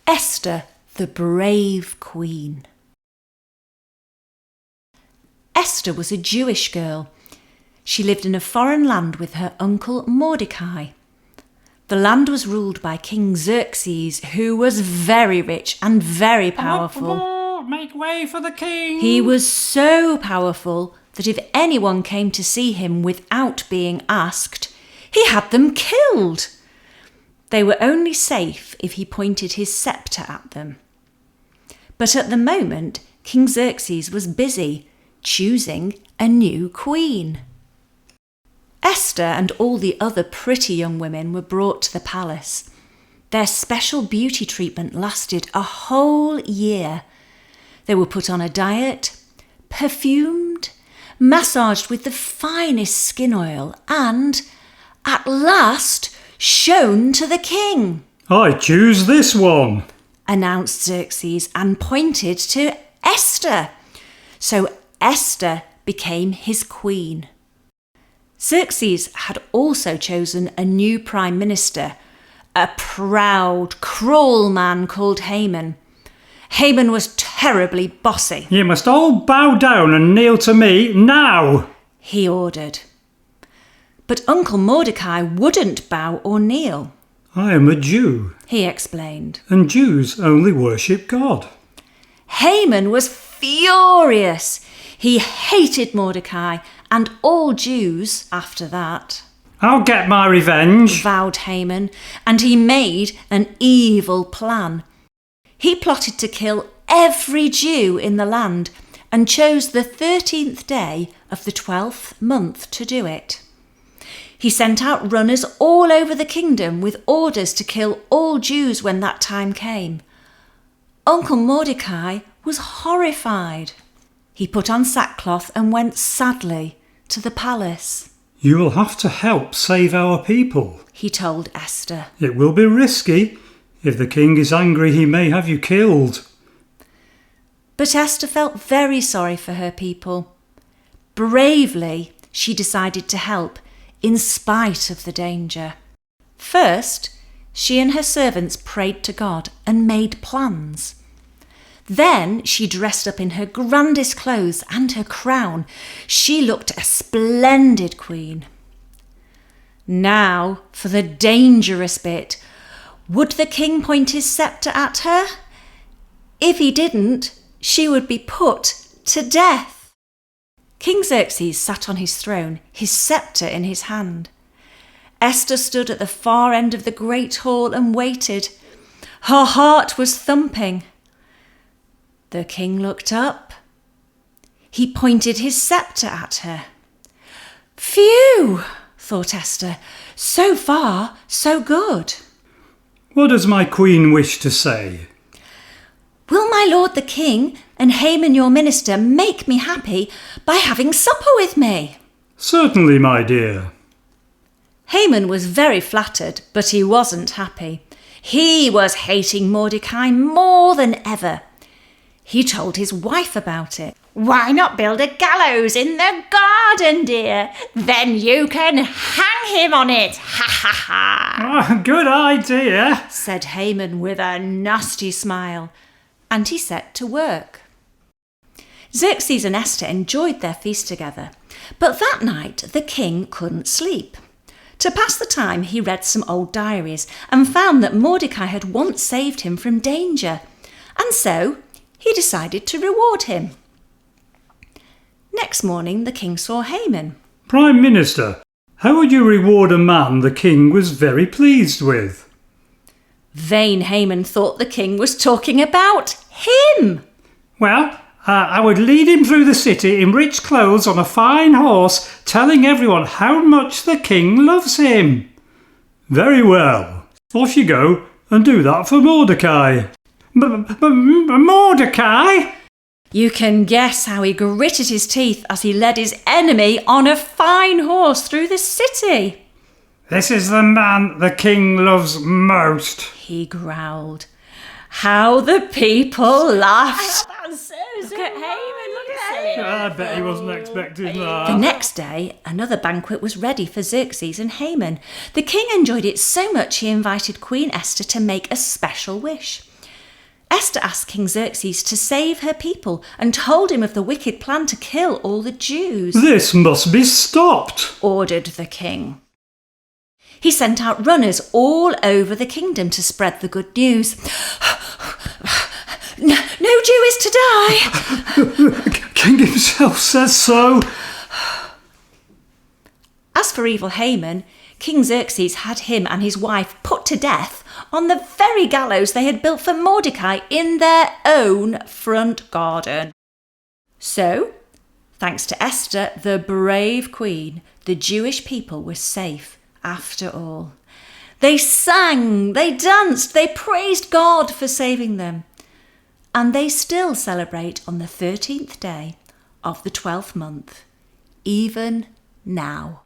Esther, the brave queen. Esther was a Jewish girl. She lived in a foreign land with her uncle Mordecai. The land was ruled by King Xerxes, who was very rich and very powerful. Make way for the king! He was so powerful that if anyone came to see him without being asked, he had them killed. They were only safe if he pointed his sceptre at them. But at the moment, King Xerxes was busy choosing a new queen. Esther and all the other pretty young women were brought to the palace. Their special beauty treatment lasted a whole year. They were put on a diet, perfumed, massaged with the finest skin oil, and, at last, shown to the king. I choose this one, announced Xerxes and pointed to Esther. So Esther became his queen. Xerxes had also chosen a new prime minister, a proud, cruel man called Haman. Haman was terribly bossy. You must all bow down and kneel to me now, he ordered. But Uncle Mordecai wouldn't bow or kneel. I am a Jew, he explained. And Jews only worship God. Haman was furious. He hated Mordecai and all Jews after that. I'll get my revenge, vowed Haman, and he made an evil plan. He plotted to kill every Jew in the land and chose the 13th day of the 12th month to do it. He sent out runners all over the kingdom with orders to kill all Jews when that time came. Uncle Mordecai was horrified. He put on sackcloth and went sadly to the palace. You will have to help save our people, he told Esther. It will be risky. If the king is angry, he may have you killed. But Esther felt very sorry for her people. Bravely, she decided to help, in spite of the danger. First, she and her servants prayed to God and made plans. Then she dressed up in her grandest clothes and her crown. She looked a splendid queen. Now for the dangerous bit. Would the king point his sceptre at her? If he didn't, she would be put to death. King Xerxes sat on his throne, his sceptre in his hand. Esther stood at the far end of the great hall and waited. Her heart was thumping. The king looked up. He pointed his sceptre at her. Phew, thought Esther. So far, so good. What does my queen wish to say? Will my lord the king and Haman your minister make me happy by having supper with me? Certainly, my dear. Haman was very flattered, but he wasn't happy. He was hating Mordecai more than ever. He told his wife about it. Why not build a gallows in the garden, dear? Then you can hang him on it. Ha ha ha. Good idea, said Haman with a nasty smile. And he set to work. Xerxes and Esther enjoyed their feast together. But that night the king couldn't sleep. To pass the time, he read some old diaries and found that Mordecai had once saved him from danger. And so he decided to reward him. Next morning, the king saw Haman. Prime Minister, how would you reward a man the king was very pleased with? Vain Haman thought the king was talking about him. Well, I would lead him through the city in rich clothes on a fine horse, telling everyone how much the king loves him. Very well. Off you go and do that for Mordecai. Mordecai? You can guess how he gritted his teeth as he led his enemy on a fine horse through the city. This is the man the king loves most, he growled. How the people laughed. That's so look at Haman, look at him. I bet he wasn't expecting that. The next day, another banquet was ready for Xerxes and Haman. The king enjoyed it so much he invited Queen Esther to make a special wish. Esther asked King Xerxes to save her people and told him of the wicked plan to kill all the Jews. "This must be stopped," ordered the king. He sent out runners all over the kingdom to spread the good news. No Jew is to die. King himself says so. As for evil Haman, King Xerxes had him and his wife put to death on the very gallows they had built for Mordecai in their own front garden. So, thanks to Esther, the brave queen, the Jewish people were safe after all. They sang, they danced, they praised God for saving them. And they still celebrate on the 13th day of the 12th month, even now.